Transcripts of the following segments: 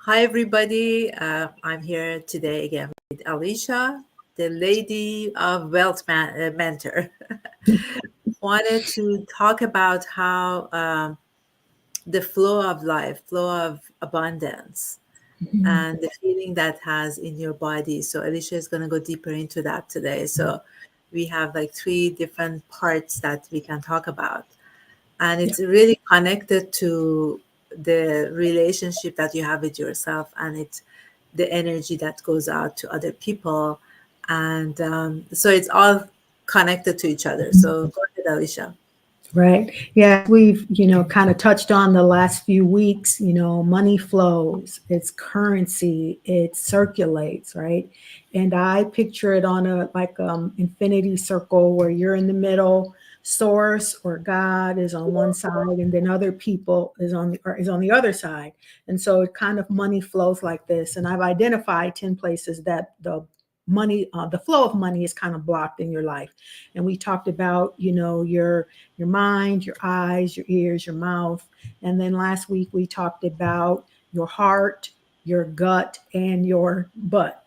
Hi, everybody. I'm here today again with Alicia, the lady of mentor. Wanted to talk about how the flow of life, flow of abundance, Mhm. and the feeling that has in your body. So Alicia is going to go deeper into that today. So we have like three different parts that we can talk about, and Yeah. it's really connected to the relationship that you have with yourself, and it's the energy that goes out to other people, and so it's all connected to each other. So go ahead, Alicia. Right. Yeah. We've, kind of touched on the last few weeks, money flows, it's currency, it circulates, right? And I picture it on a like infinity circle where you're in the middle, source or God is on one side, and then other people is on the other side. And so it kind of money flows like this. And I've identified 10 places that the flow of money is kind of blocked in your life. And we talked about, your mind, your eyes, your ears, your mouth. And then last week we talked about your heart, your gut, and your butt.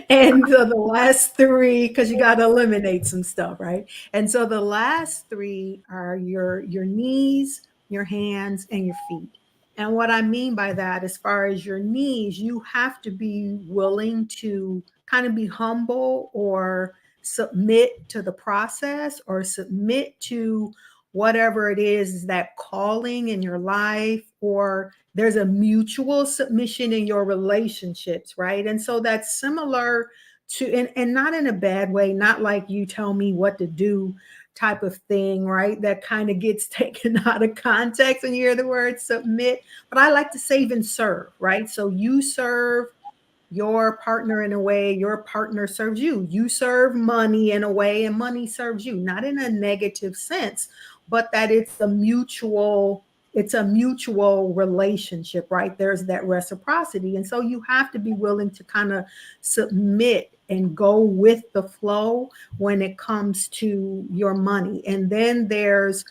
And so the last three, because you got to eliminate some stuff, right? And so the last three are your knees, your hands, and your feet. And what I mean by that, as far as your knees, you have to be willing to kind of be humble or submit to the process or submit to whatever it is that calling in your life, or there's a mutual submission in your relationships, right? And so that's similar to, and not in a bad way, not like you tell me what to do type of thing, right? That kind of gets taken out of context when you hear the word submit. But I like to save and serve, right? So you serve your partner in a way, your partner serves you. You serve money in a way, and money serves you, not in a negative sense, but that it's a mutual relationship, right? There's that reciprocity. And so you have to be willing to kind of submit and go with the flow when it comes to your money. And then there's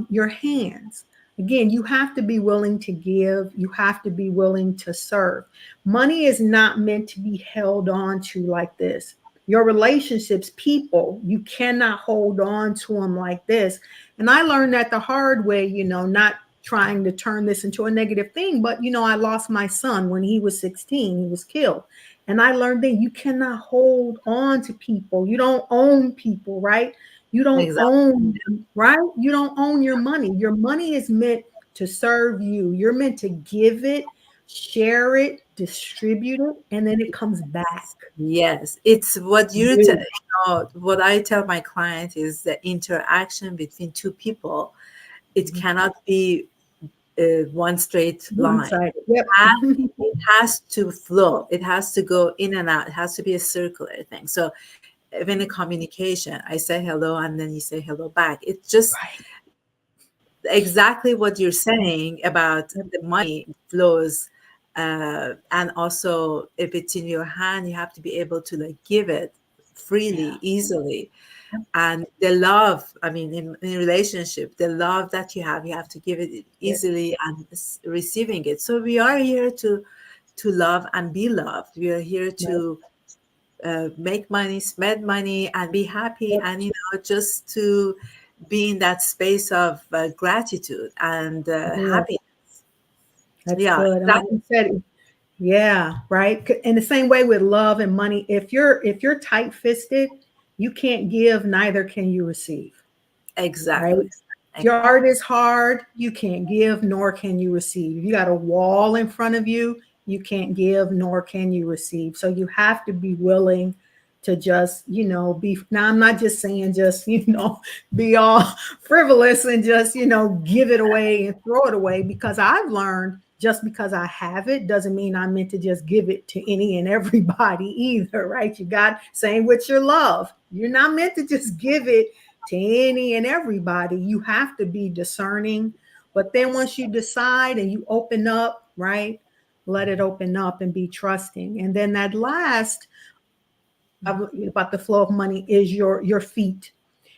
your hands. Again, you have to be willing to give, you have to be willing to serve. Money is not meant to be held on to like this. Your relationships, people, you cannot hold on to them like this. And I learned that the hard way, not trying to turn this into a negative thing, but I lost my son when he was 16, he was killed. And I learned that you cannot hold on to people. You don't own people, right? You don't Exactly. own them, right? You don't own your money. Your money is meant to serve you. You're meant to give it, share it, distribute it, and then it comes back. Yes, it's what You, what I tell my client is the interaction between two people. It cannot be one straight line. one-sided. Yep. It has to flow. It has to go in and out. It has to be a circular thing. So when a communication, I say hello and then you say hello back. It's just Right. exactly what you're saying about Yep. the money flows. And also, if it's in your hand, you have to be able to like give it freely, Yeah. easily. And the love, I mean, in relationship, the love that you have to give it Yeah. easily and receiving it. So we are here to love and be loved. We are here Right. to make money, spend money, and be happy, Yep. and just to be in that space of gratitude and Yeah. happiness. That's Yeah, good. And like exactly. you said, yeah, right. In the same way with love and money, if you're tight-fisted, you can't give, neither can you receive. Right? Exactly. If your heart is hard, you can't give, nor can you receive. If you got a wall in front of you, you can't give, nor can you receive. So you have to be willing to just, be. Now, I'm not just saying just, be all frivolous and just, give it away and throw it away, because I've learned just because I have it doesn't mean I'm meant to just give it to any and everybody either, right? You got, same with your love. You're not meant to just give it to any and everybody. You have to be discerning. But then once you decide and you open up, right, let it open up and be trusting. And then that last about the flow of money is your feet.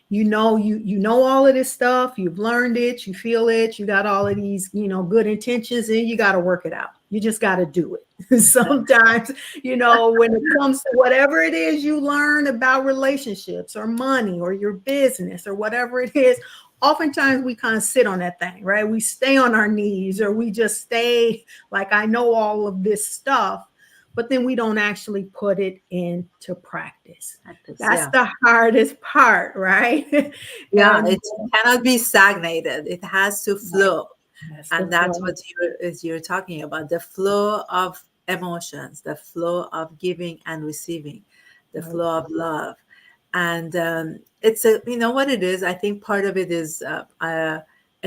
you know all of this stuff, you've learned it, you feel it, you got all of these, good intentions, and you got to work it out. You just got to do it. Sometimes, when it comes to whatever it is you learn about relationships or money or your business or whatever it is, oftentimes we kind of sit on that thing, right? We stay on our knees, or we just stay like, I know all of this stuff, but then we don't actually put it into practice. Practice, That's yeah. the hardest part, right? Yeah, And it cannot be stagnated. It has to right, flow. that's the And that's flow. what you're talking about, the flow of emotions, the flow of giving and receiving, the Right. flow of love. And it's what it is. I think part of it is a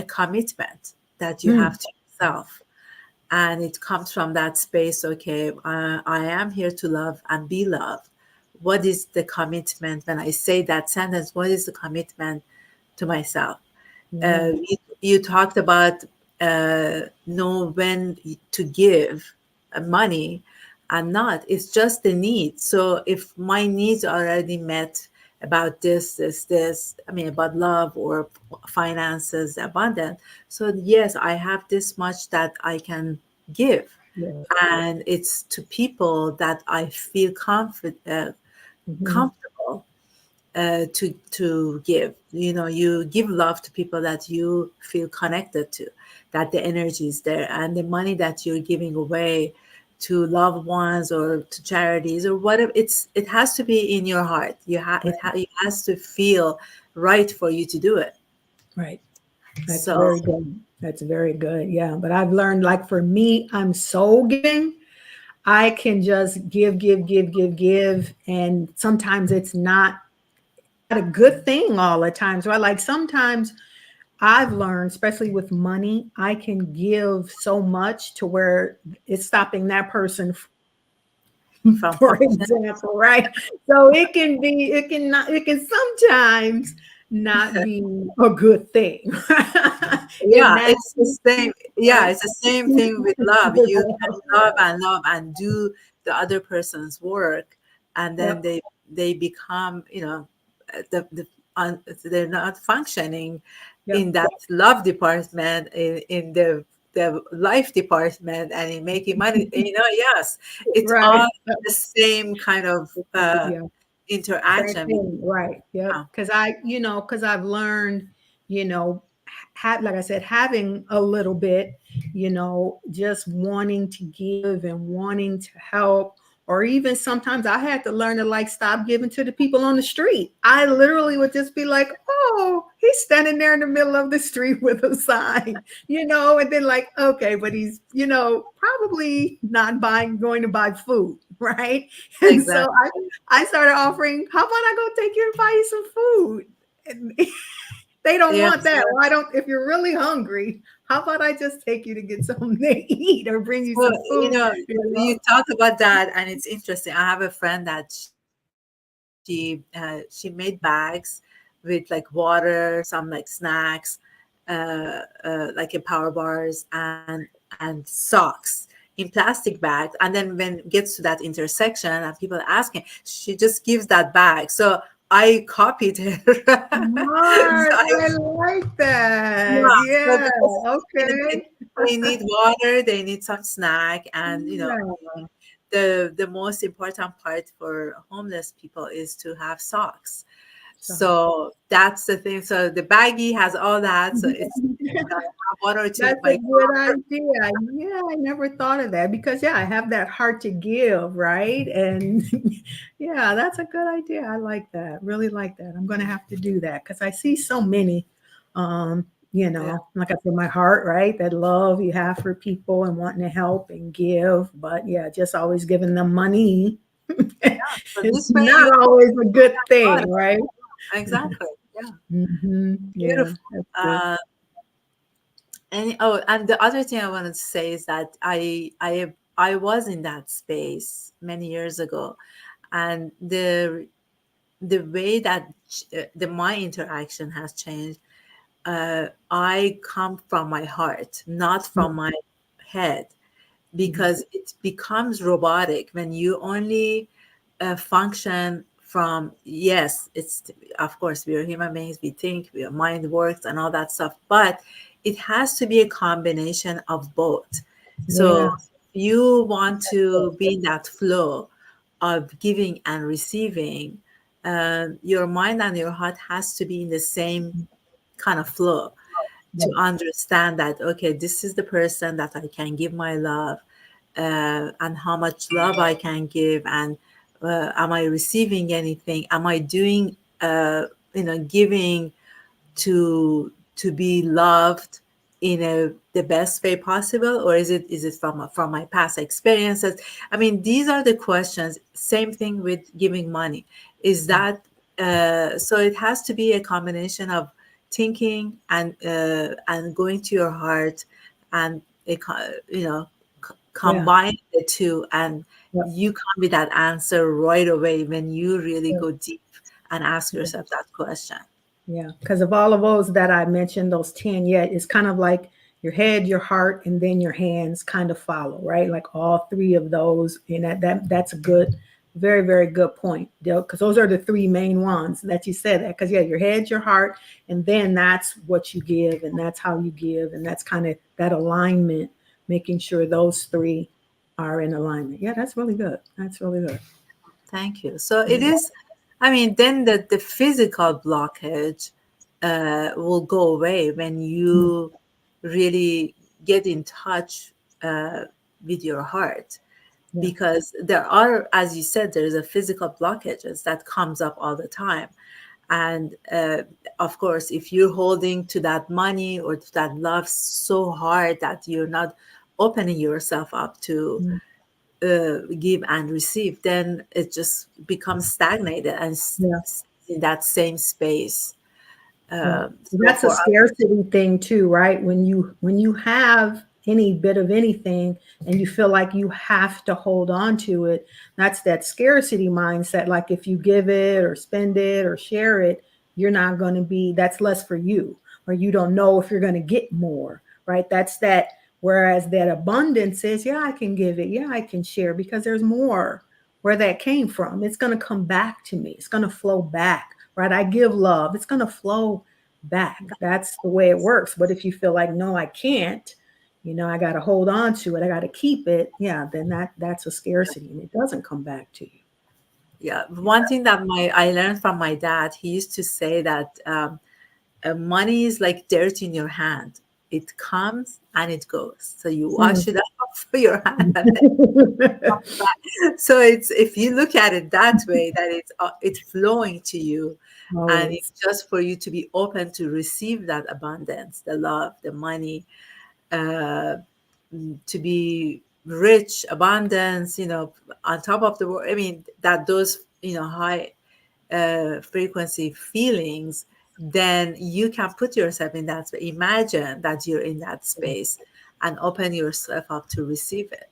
commitment that you Mm, have to yourself, and it comes from that space. Okay, I am here to love and be loved. What is the commitment? When I say that sentence, what is the commitment to myself? yeah. You talked about know when to give money and not. It's just the need. So if my needs are already met about this, I mean, about love or finances, abundant. So yes, I have this much that I can give, Yeah. and it's to people that I feel Hmm. comfortable to give. You give love to people that you feel connected to, that the energy is there, and the money that you're giving away to loved ones or to charities or whatever, it has to be in your heart. It has to feel right for you to do it. Right. That's So very good. That's very good. Yeah. But I've learned, like, for me, I'm so giving. I can just give, give, give, give, give. And sometimes it's not a good thing all the time. So I like, sometimes I've learned, especially with money, I can give so much to where it's stopping that person, from for function, example, right? So it can sometimes not be a good thing. In yeah, that it's the same. Yeah, right? it's the same thing with love. You can love and do the other person's work, and then Yep, they become, they're not functioning yep, in that love department, in the life department, and in making money. Yes, it's right. all the same kind of Yeah. Same interaction. thing, right? Yep. Yeah, Because I've learned, like I said, having a little bit, just wanting to give and wanting to help, or even sometimes I had to learn to, like, stop giving to the people on the street. I literally would just be like, "Oh, he's standing there in the middle of the street with a sign," and then, like, okay, but he's, probably not going to buy food, right? And so exactly. I started offering, how about I go take you and buy you some food? And they don't want Yes. that. Why don't, if you're really hungry, how about I just take you to get something to eat or bring you So, some food? you talk about that, and it's interesting. I have a friend that she made bags with like water, some like snacks, like a power bars and socks in plastic bags. And then when it gets to that intersection and people are asking, she just gives that bag. So I copied her. Smart. So I like that. yeah, so Yeah. because they, Okay. they need water, they need some snack, and Yeah. the most important part for homeless people is to have socks. So So that's the thing. So the baggie has all that. So it's have one or two in that's a my good car. idea. Yeah, I never thought of that because, yeah, I have that heart to give, right? And yeah, that's a good idea. I like that. Really like that. I'm going to have to do that because I see so many, um, Yeah. like I said, my heart, right? That love you have for people and wanting to help and give. But yeah, just always giving them money. So It's this way not you always a good fun. thing, right? Exactly. Yeah. Yeah, Beautiful. that's good. Uh, and the other thing I wanted to say is that I was in that space many years ago, and the way that my interaction has changed. I come from my heart, not from my head, Mhm. because it becomes robotic when you only function from, yes, it's, of course, we are human beings, we think, our mind works and all that stuff, but it has to be a combination of both. So Yeah. you want to be in that flow of giving and receiving, your mind and your heart has to be in the same kind of flow, to Yeah. understand that, okay, this is the person that I can give my love, and how much love I can give, and am I receiving anything? Am I doing, giving to be loved in the best way possible, or is it from my past experiences? I mean, these are the questions. Same thing with giving money. Is that, so it has to be a combination of thinking and going to your heart, and Yeah. combine the two, and Yeah. you come with that answer right away when you really Yeah. go deep and ask Yeah. yourself that question. Yeah, because of all of those that I mentioned, those 10, yeah, it's kind of like your head, your heart, and then your hands kind of follow, right? Like all three of those. And that's a good, very, very good point, because those are the three main ones that you said that. Because yeah, your head, your heart, and then that's what you give, and that's how you give, and that's kind of that alignment, making sure those three are in alignment. Yeah, that's really good. That's really good. Thank you. So it Yeah. is, I mean, then the physical blockage will go away when you really get in touch uh, with your heart. Yeah. Because there are, as you said, there's a physical blockages that comes up all the time. And of course, if you're holding to that money or to that love so hard that you're not opening yourself up to Mm. give and receive, then it just becomes stagnated and Yeah. in that same space. Yeah. So That's a for us, scarcity thing too, right? When you have any bit of anything and you feel like you have to hold on to it, that's that scarcity mindset. Like if you give it or spend it or share it, you're not going to be, that's less for you, or you don't know if you're going to get more, right? That's that. Whereas that abundance is, yeah, I can give it. Yeah, I can share because there's more where that came from. It's going to come back to me. It's going to flow back, right? I give love. It's going to flow back. That's the way it works. But if you feel like, no, I can't, I got to hold on to it, I got to keep it, yeah, then that's a scarcity and it doesn't come back to you. yeah, one thing that my I learned from my dad, he used to say that money is like dirt in your hand. It comes and it goes. So you Hmm. wash it off your hand, and then so it's, if you look at it that way, that it's flowing to you, and Always. it's just for you to be open to receive that abundance, the love, the money, uh, to be rich, abundance, on top of the world. I mean, that those, high frequency feelings, then you can put yourself in that space. Imagine that you're in that space and open yourself up to receive it.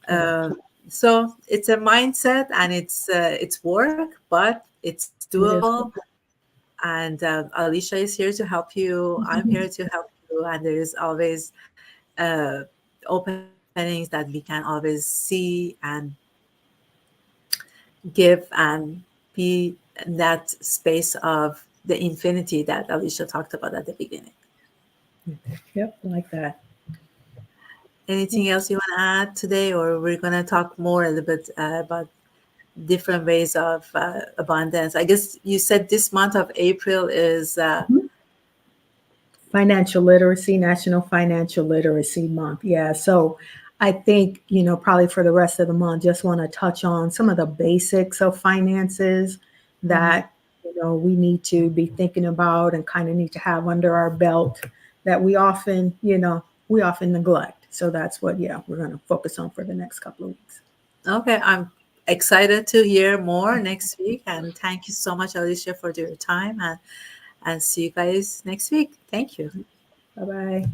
Yeah, Um, so it's a mindset, and it's work, but it's it is. doable. And Alicia is here to help you. I'm here to help you, and there is always uh, openings that we can always see and give and be in that space of the infinity that Alicia talked about at the beginning. Yep, like that. Anything else you want to add today, or we're going to talk more a little bit about different ways of abundance? I guess you said this month of April is Financial literacy, National Financial Literacy Month. Yeah. So I think, probably for the rest of the month, just want to touch on some of the basics of finances mhm. that, we need to be thinking about and kind of need to have under our belt that we often neglect. So that's what, yeah, we're going to focus on for the next couple of weeks. Okay. I'm excited to hear more next week. And thank you so much, Alicia, for your time. And see you guys next week. Thank you. Bye bye.